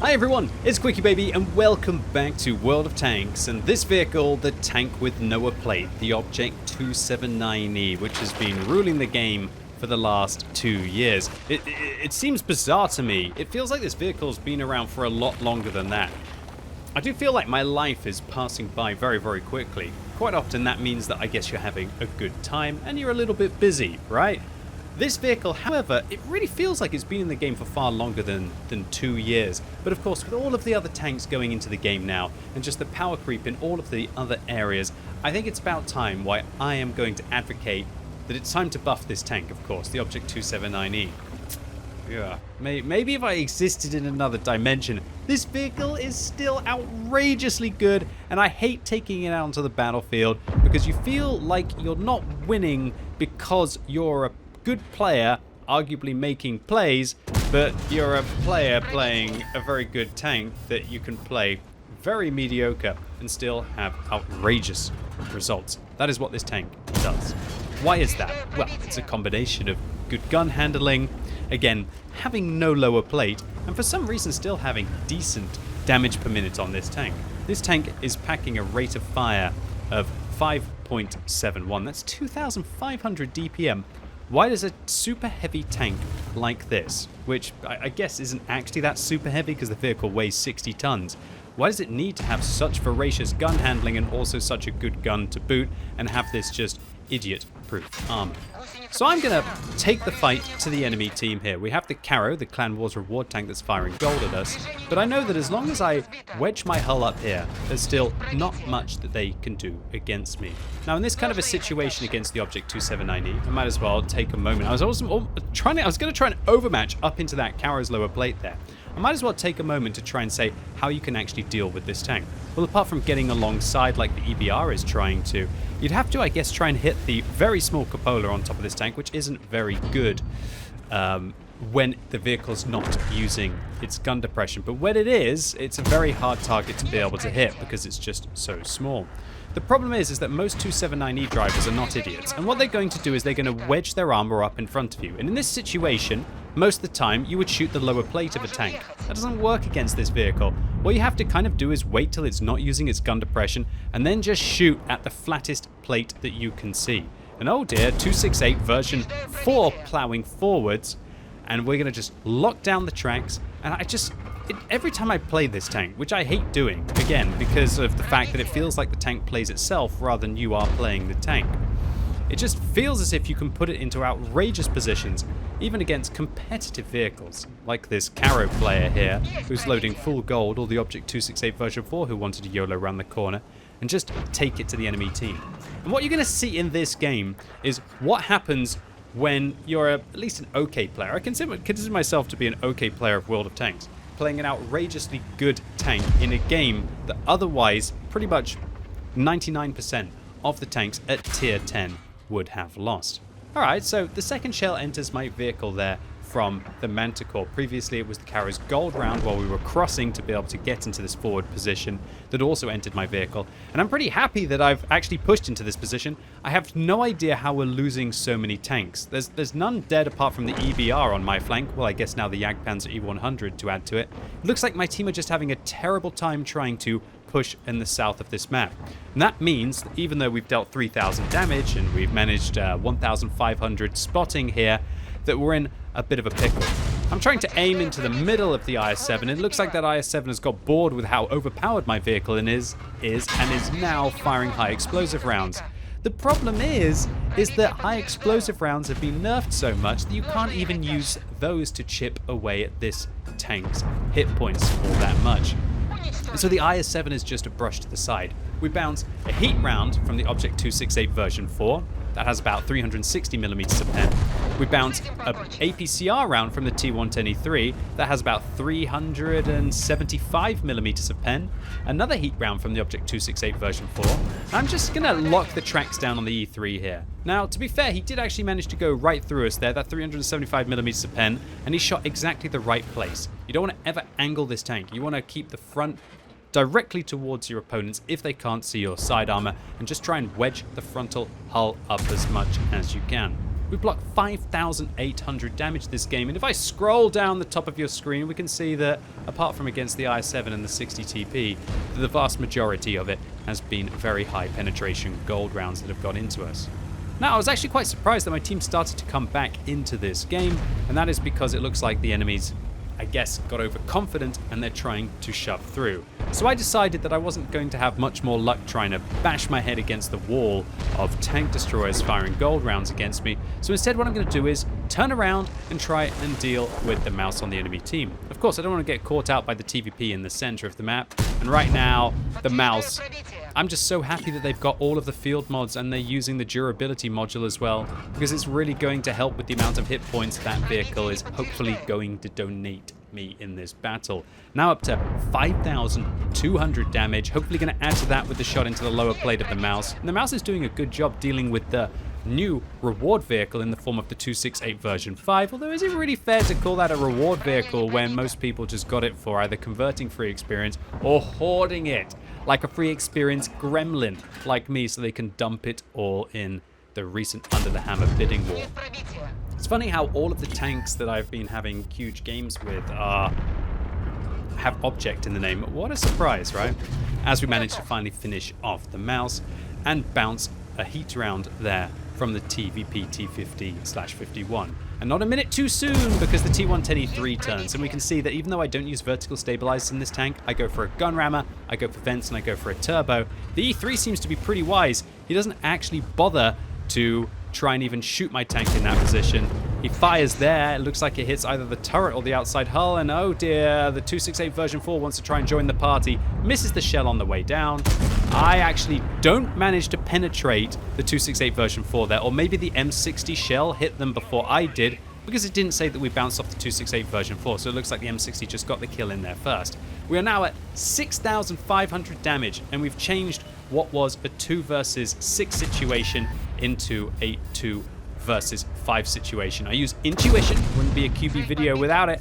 Hi everyone, it's QuickyBaby and welcome back to World of Tanks, and this vehicle, the tank with no plate, the Object 279E, which has been ruling the game for the last 2 years. It seems bizarre to me. It feels like this vehicle's been around for a lot longer than that. I do feel like my life is passing by very, very quickly. Quite often that means that I guess you're having a good time and you're a little bit busy, right? This vehicle, however, it really feels like it's been in the game for far longer than 2 years. But of course, with all of the other tanks going into the game now, and just the power creep in all of the other areas, I think it's about time why I am going to advocate that it's time to buff this tank, of course, the Object 279E. Yeah, maybe if I existed in another dimension, this vehicle is still outrageously good, and I hate taking it out onto the battlefield because you feel like you're not winning because you're a good player, arguably making plays, but you're a player playing a very good tank that you can play very mediocre and still have outrageous results. That is what this tank does. Why is that? Well, it's a combination of good gun handling, again, having no lower plate, and for some reason still having decent damage per minute on this tank. This tank is packing a rate of fire of 5.71. That's 2,500 DPM. Why does a super heavy tank like this, which I guess isn't actually that super heavy because the vehicle weighs 60 tons, why does it need to have such voracious gun handling and also such a good gun to boot and have this just idiot-proof armor? So I'm going to take the fight to the enemy team here. We have the Caro, the Clan Wars reward tank that's firing gold at us, but I know that as long as I wedge my hull up here, there's still not much that they can do against me. Now in this kind of a situation against the Object 279E, I might as well take a moment. I was going to try and overmatch up into that Caro's lower plate there. I might as well take a moment to try and say how you can actually deal with this tank. Well, apart from getting alongside like the EBR is trying to, you'd have to, I guess, try and hit the very small cupola on top of this tank, which isn't very good when the vehicle's not using its gun depression. But when it is, it's a very hard target to be able to hit because it's just so small. The problem is that most 279E drivers are not idiots, and what they're going to do is they're going to wedge their armor up in front of you. And in this situation, most of the time, you would shoot the lower plate of a tank. That doesn't work against this vehicle. What you have to kind of do is wait till it's not using its gun depression, and then just shoot at the flattest plate that you can see. And oh dear, 268 version 4 plowing forwards, and we're going to just lock down the tracks, and every time I play this tank, which I hate doing, again, because of the fact that it feels like the tank plays itself rather than you are playing the tank. It just feels as if you can put it into outrageous positions, even against competitive vehicles, like this Caro player here, who's loading full gold, or the Object 268 version 4 who wanted to YOLO around the corner, and just take it to the enemy team. And what you're going to see in this game is what happens when you're at least an okay player. I consider myself to be an okay player of World of Tanks, playing an outrageously good tank in a game that otherwise pretty much 99% of the tanks at tier 10 would have lost. Alright, so the second shell enters my vehicle there from the Manticore. Previously it was the Caro's gold round while we were crossing to be able to get into this forward position that also entered my vehicle. And I'm pretty happy that I've actually pushed into this position. I have no idea how we're losing so many tanks. There's none dead apart from the EBR on my flank. Well, I guess now the Jagdpanzer E100 to add to it. It looks like my team are just having a terrible time trying to push in the south of this map. And that means that even though we've dealt 3,000 damage and we've managed 1,500 spotting here, that we're in a bit of a pickle. I'm trying to aim into the middle of the IS-7. It looks like that IS-7 has got bored with how overpowered my vehicle is now firing high explosive rounds. The problem is that high explosive rounds have been nerfed so much that you can't even use those to chip away at this tank's hit points all that much. And so the IS-7 is just a brush to the side. We bounce a heat round from the Object 268 version 4. That has about 360mm of pen. We bounce an APCR round from the T110E3 that has about 375mm of pen. Another heat round from the Object 268 version 4. I'm just going to lock the tracks down on the E3 here. Now, to be fair, he did actually manage to go right through us there, that 375mm of pen, and he shot exactly the right place. You don't want to ever angle this tank. You want to keep the front directly towards your opponents if they can't see your side armor, and just try and wedge the frontal hull up as much as you can. We blocked 5,800 damage this game, and if I scroll down the top of your screen, we can see that apart from against the i7 and the 60 TP, the vast majority of it has been very high penetration gold rounds that have got into us. Now, I was actually quite surprised that my team started to come back into this game, and that is because it looks like the enemies, I guess, got overconfident and they're trying to shove through. So I decided that I wasn't going to have much more luck trying to bash my head against the wall of tank destroyers firing gold rounds against me. So instead what I'm going to do is turn around and try and deal with the mouse on the enemy team. Of course, I don't want to get caught out by the TVP in the center of the map. And right now, the mouse, I'm just so happy that they've got all of the field mods and they're using the durability module as well, because it's really going to help with the amount of hit points that vehicle is hopefully going to donate me in this battle. Now up to 5,200 damage, hopefully going to add to that with the shot into the lower plate of the mouse. And the mouse is doing a good job dealing with the new reward vehicle in the form of the 268 version 5, although is it really fair to call that a reward vehicle when most people just got it for either converting free experience or hoarding it like a free experience gremlin like me so they can dump it all in the recent Under the Hammer bidding war. It's funny how all of the tanks that I've been having huge games with have object in the name. What a surprise, right? As we manage to finally finish off the mouse and bounce a heat round there from the TVP T50/51. And not a minute too soon, because the T110E3 turns, and we can see that even though I don't use vertical stabilizers in this tank, I go for a gun rammer, I go for vents, and I go for a turbo. The E3 seems to be pretty wise. He doesn't actually bother to try and even shoot my tank in that position. He fires there, it looks like it hits either the turret or the outside hull, and oh dear, the 268 version 4 wants to try and join the party, misses the shell on the way down. I actually don't manage to penetrate the 268 version 4 there, or maybe the M60 shell hit them before I did, because it didn't say that we bounced off the 268 version 4, so it looks like the M60 just got the kill in there first. We are now at 6,500 damage, and we've changed what was a 2 versus 6 situation into a 2 versus 5 situation. I use intuition, wouldn't be a QB video without it,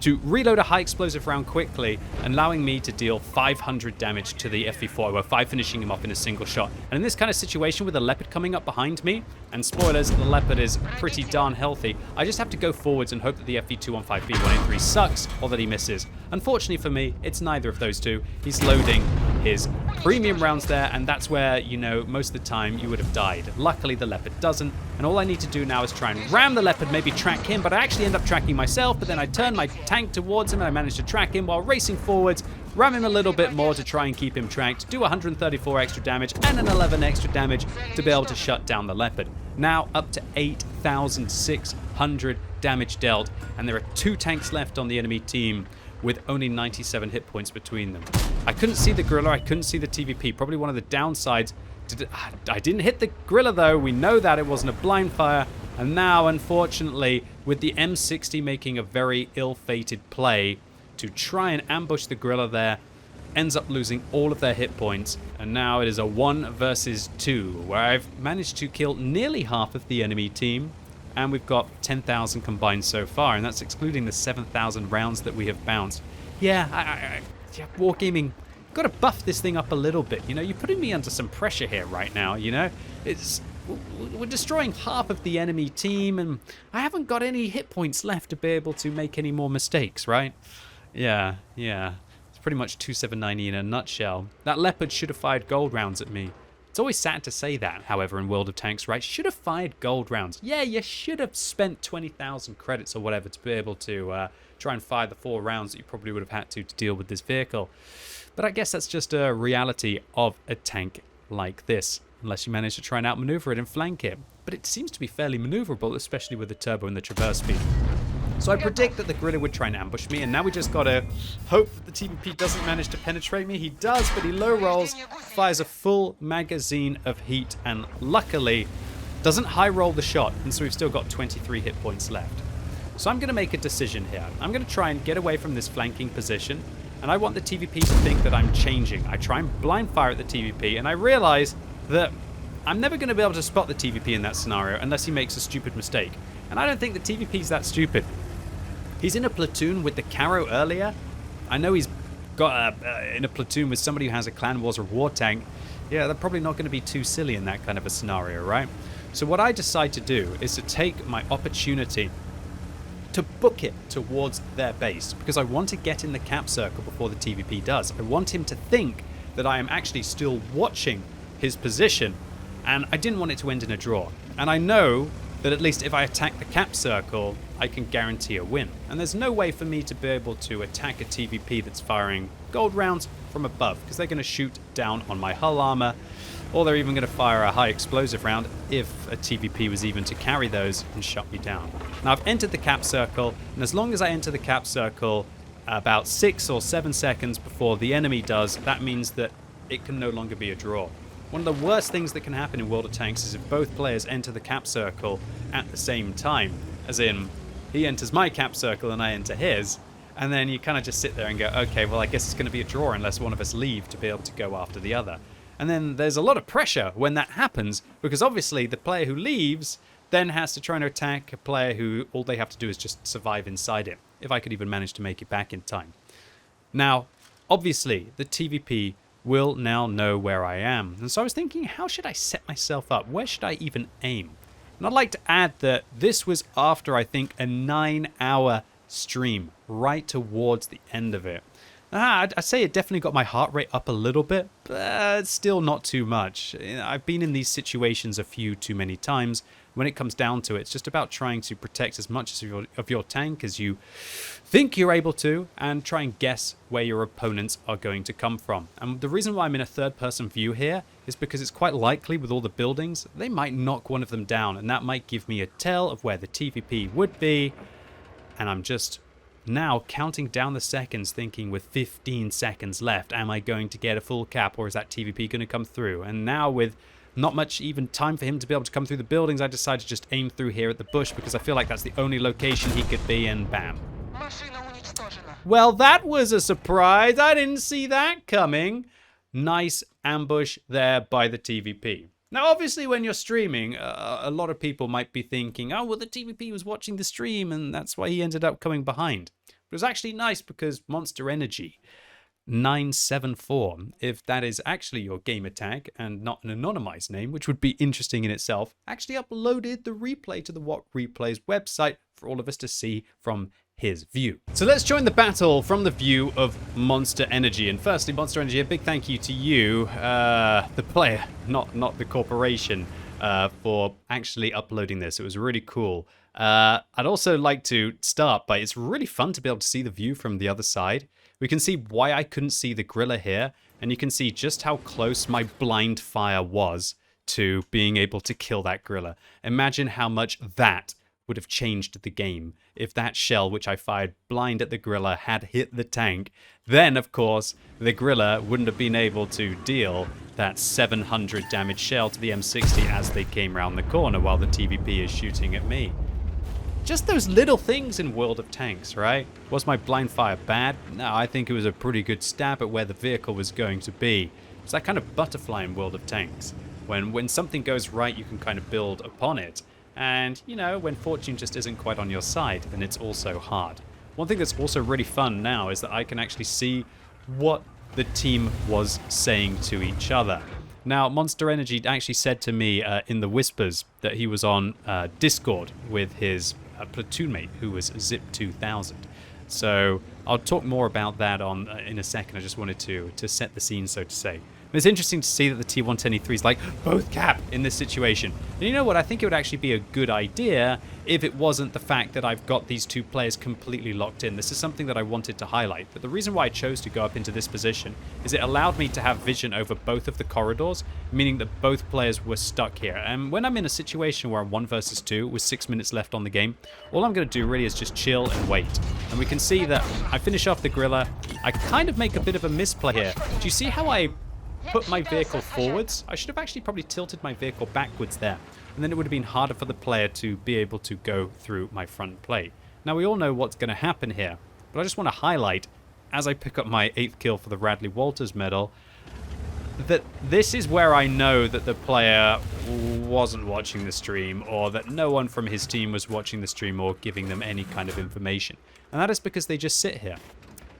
to reload a high explosive round quickly, allowing me to deal 500 damage to the FV4, or 5 finishing him off in a single shot. And in this kind of situation with a Leopard coming up behind me, and spoilers, the Leopard is pretty darn healthy, I just have to go forwards and hope that the FV215B183 sucks, or that he misses. Unfortunately for me, it's neither of those two. He's loading his premium rounds there, and that's where, you know, most of the time you would have died. Luckily, the Leopard doesn't, and all I need to do now is try and ram the Leopard, maybe track him, but I actually end up tracking myself, but then I turn my tank towards him and I manage to track him while racing forwards, ram him a little bit more to try and keep him tracked, do 134 extra damage and an 11 extra damage to be able to shut down the Leopard. Now up to 8,600 damage dealt, and there are 2 tanks left on the enemy team with only 97 hit points between them. I couldn't see the Gorilla, I couldn't see the TVP, probably one of the downsides. I didn't hit the Gorilla though, we know that, it wasn't a blind fire. And now, unfortunately, with the M60 making a very ill-fated play to try and ambush the Gorilla there, ends up losing all of their hit points. And now it is a 1 versus 2, where I've managed to kill nearly half of the enemy team. And we've got 10,000 combined so far, and that's excluding the 7,000 rounds that we have bounced. Yeah, Wargaming, got to buff this thing up a little bit. You know, you're putting me under some pressure here right now, you know? We're destroying half of the enemy team, and I haven't got any hit points left to be able to make any more mistakes, right? Yeah. It's pretty much 279E in a nutshell. That Leopard should have fired gold rounds at me. It's always sad to say that, however, in World of Tanks, right? Should have fired gold rounds. Yeah, you should have spent 20,000 credits or whatever to be able to try and fire the 4 rounds that you probably would have had to deal with this vehicle. But I guess that's just a reality of a tank like this, unless you manage to try and outmaneuver it and flank it. But it seems to be fairly maneuverable, especially with the turbo and the traverse speed. So I predict that the Gorilla would try and ambush me, and now we just gotta hope that the TVP doesn't manage to penetrate me. He does, but he low rolls, fires a full magazine of heat, and luckily doesn't high roll the shot, and so we've still got 23 hit points left. So I'm gonna make a decision here. I'm gonna try and get away from this flanking position, and I want the TVP to think that I'm changing. I try and blind fire at the TVP, and I realize that I'm never going to be able to spot the TVP in that scenario unless he makes a stupid mistake. And I don't think the TVP's that stupid. He's in a platoon with the Caro earlier. I know he's got in a platoon with somebody who has a Clan Wars reward tank. Yeah, they're probably not going to be too silly in that kind of a scenario, right? So what I decide to do is to take my opportunity to book it towards their base, because I want to get in the cap circle before the TVP does. I want him to think that I am actually still watching his position, and I didn't want it to end in a draw. And I know that at least if I attack the cap circle, I can guarantee a win. And there's no way for me to be able to attack a TVP that's firing gold rounds from above, because they're going to shoot down on my hull armor, or they're even going to fire a high explosive round if a TVP was even to carry those and shut me down. Now I've entered the cap circle, and as long as I enter the cap circle about 6 or 7 seconds before the enemy does, that means that it can no longer be a draw. One of the worst things that can happen in World of Tanks is if both players enter the cap circle at the same time, as in he enters my cap circle and I enter his, and then you kind of just sit there and go, okay, well I guess it's going to be a draw unless one of us leave to be able to go after the other. And then there's a lot of pressure when that happens, because obviously the player who leaves then has to try and attack a player who all they have to do is just survive inside it, if I could even manage to make it back in time. Now, obviously, the TVP will now know where I am. And so I was thinking, how should I set myself up? Where should I even aim? And I'd like to add that this was after, I think, a 9-hour stream, right towards the end of it. I'd say it definitely got my heart rate up a little bit, but still not too much. I've been in these situations a few too many times. When it comes down to it, it's just about trying to protect as much of your tank as you think you're able to, and try and guess where your opponents are going to come from. And the reason why I'm in a third-person view here is because it's quite likely with all the buildings, they might knock one of them down, and that might give me a tell of where the TVP would be, and I'm just now counting down the seconds, thinking with 15 seconds left, am I going to get a full cap, or is that TVP going to come through? And now with not much even time for him to be able to come through the buildings, I decided to just aim through here at the bush, because I feel like that's the only location he could be, and bam. Well, that was a surprise. I didn't see that coming. Nice ambush there by the TVP. Now, obviously, when you're streaming, a lot of people might be thinking, oh, well, the TVP was watching the stream, and that's why he ended up coming behind. But it was actually nice because Monster Energy 974, if that is actually your gamer tag and not an anonymized name, which would be interesting in itself, actually uploaded the replay to the What Replays website for all of us to see from his view. So let's join the battle from the view of Monster Energy. And firstly, Monster Energy, a big thank you to you, the player, not the corporation, for actually uploading this. It was really cool. I'd also like to start by, it's really fun to be able to see the view from the other side. We can see why I couldn't see the Grilla here, and you can see just how close my blind fire was to being able to kill that Grilla. Imagine how much that would have changed the game if that shell, which I fired blind at the Grilla, had hit the tank. Then, of course, the Grilla wouldn't have been able to deal that 700 damage shell to the M60 as they came around the corner while the TVP is shooting at me. Just those little things in World of Tanks, right? Was my blind fire bad? No, I think it was a pretty good stab at where the vehicle was going to be. It's that kind of butterfly in World of Tanks. When something goes right, you can kind of build upon it. And, you know, when fortune just isn't quite on your side, then it's also hard. One thing that's also really fun now is that I can actually see what the team was saying to each other. Now, Monster Energy actually said to me in the whispers that he was on Discord with his platoon mate, who was Zip 2000. So I'll talk more about that in a second. I just wanted to set the scene, so to say. It's interesting to see that the T110E3 is like both cap in this situation. And you know what? I think it would actually be a good idea if it wasn't the fact that I've got these two players completely locked in. This is something that I wanted to highlight. But the reason why I chose to go up into this position is it allowed me to have vision over both of the corridors, meaning that both players were stuck here. And when I'm in a situation where I'm 1 versus 2 with 6 minutes left on the game, all I'm going to do really is just chill and wait. And we can see that I finish off the Grilla. I kind of make a bit of a misplay here. Do you see how I put my vehicle forwards? I should have actually probably tilted my vehicle backwards there, and then it would have been harder for the player to be able to go through my front plate. Now we all know what's going to happen here, but I just want to highlight, as I pick up my 8th kill for the Radley Walters medal, that this is where I know that the player wasn't watching the stream, or that no one from his team was watching the stream or giving them any kind of information. And that is because they just sit here.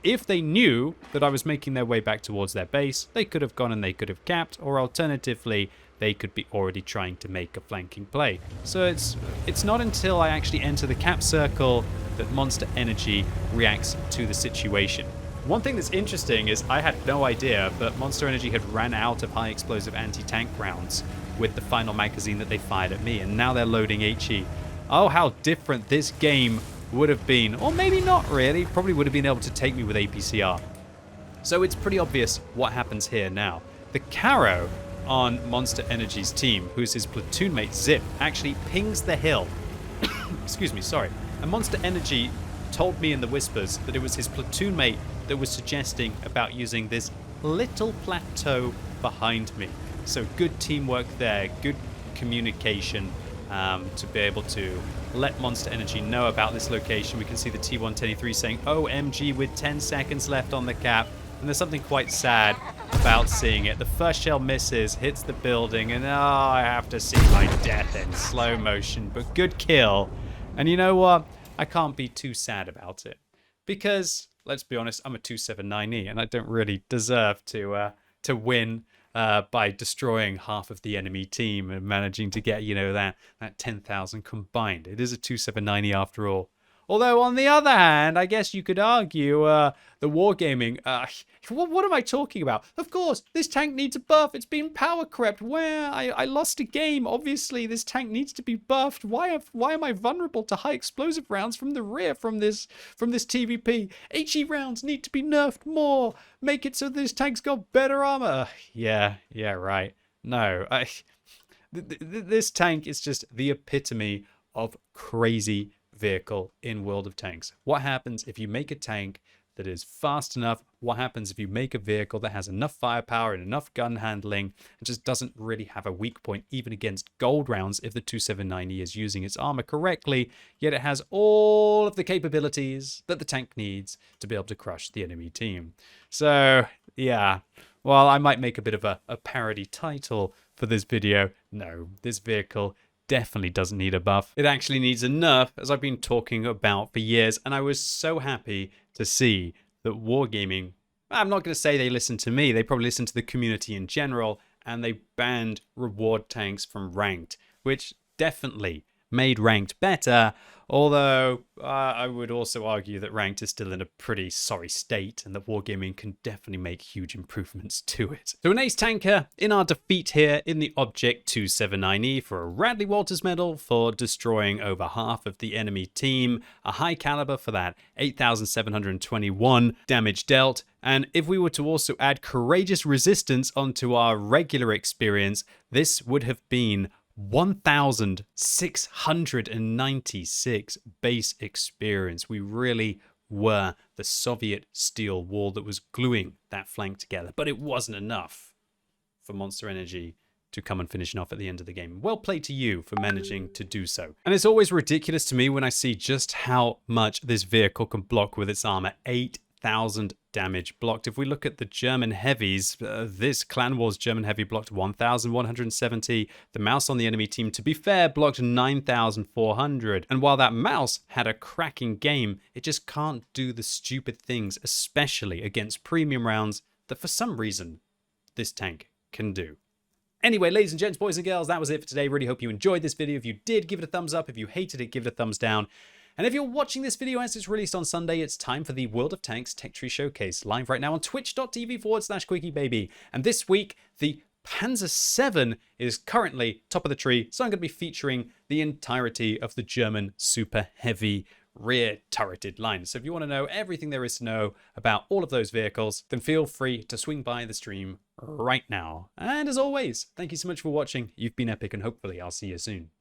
If they knew that I was making their way back towards their base, they could have gone and they could have capped, or alternatively, they could be already trying to make a flanking play. So it's not until I actually enter the cap circle that Monster Energy reacts to the situation. One thing that's interesting is I had no idea, but Monster Energy had ran out of high explosive anti-tank rounds with the final magazine that they fired at me, and now they're loading HE. Oh, how different this game would have been, or maybe not really, probably would have been able to take me with APCR. So it's pretty obvious what happens here now. The Caro on Monster Energy's team, who's his platoon mate Zip, actually pings the hill. Excuse me, sorry. And Monster Energy told me in the whispers that it was his platoon mate that was suggesting about using this little plateau behind me. So good teamwork there, good communication to be able to let Monster Energy know about this location. We can see the T-123 saying OMG with 10 seconds left on the cap. And there's something quite sad about seeing it. The first shell misses, hits the building, and I have to see my death in slow motion. But good kill. And you know what? I can't be too sad about it. Because, let's be honest, I'm a 279E, and I don't really deserve to win by destroying half of the enemy team and managing to get, you know, that 10,000 combined. It is a 279E after all. Although, on the other hand, I guess you could argue the wargaming... what am I talking about? Of course, this tank needs a buff. It's been power crept. Where? I lost a game. Obviously, this tank needs to be buffed. Why am I vulnerable to high explosive rounds from the rear from this TVP? HE rounds need to be nerfed more. Make it so this tank's got better armor. Yeah, right. No, this tank is just the epitome of crazy vehicle in World of Tanks. What happens if you make a tank that is fast enough? What happens if you make a vehicle that has enough firepower and enough gun handling and just doesn't really have a weak point even against gold rounds if the 279E is using its armor correctly, yet it has all of the capabilities that the tank needs to be able to crush the enemy team? So yeah, while I might make a bit of a parody title for this video, no, this vehicle definitely doesn't need a buff. It actually needs a nerf, as I've been talking about for years, and I was so happy to see that Wargaming, I'm not going to say they listened to me, they probably listened to the community in general, and they banned reward tanks from ranked, which definitely made ranked better, although I would also argue that ranked is still in a pretty sorry state and that Wargaming can definitely make huge improvements to it. So an ace tanker in our defeat here in the Object 279E for a Radley Walters medal for destroying over half of the enemy team, a high caliber for that 8,721 damage dealt, and if we were to also add courageous resistance onto our regular experience, this would have been 1,696 base experience. We really were the Soviet steel wall that was gluing that flank together, but it wasn't enough for Monster Energy to come and finish off at the end of the game. Well played to you for managing to do so. And it's always ridiculous to me when I see just how much this vehicle can block with its armor. 8,000 damage blocked. If we look at the German heavies, this Clan Wars German heavy blocked 1,170. The mouse on the enemy team, to be fair, blocked 9,400. And while that mouse had a cracking game, it just can't do the stupid things, especially against premium rounds, that for some reason this tank can do. Anyway, ladies and gents, boys and girls, that was it for today. Really hope you enjoyed this video. If you did, give it a thumbs up. If you hated it, give it a thumbs down. And if you're watching this video as it's released on Sunday, it's time for the World of Tanks Tech Tree Showcase, live right now on twitch.tv/QuickyBaby. And this week, the Panzer VII is currently top of the tree, so I'm going to be featuring the entirety of the German super heavy rear turreted line. So if you want to know everything there is to know about all of those vehicles, then feel free to swing by the stream right now. And as always, thank you so much for watching. You've been epic, and hopefully I'll see you soon.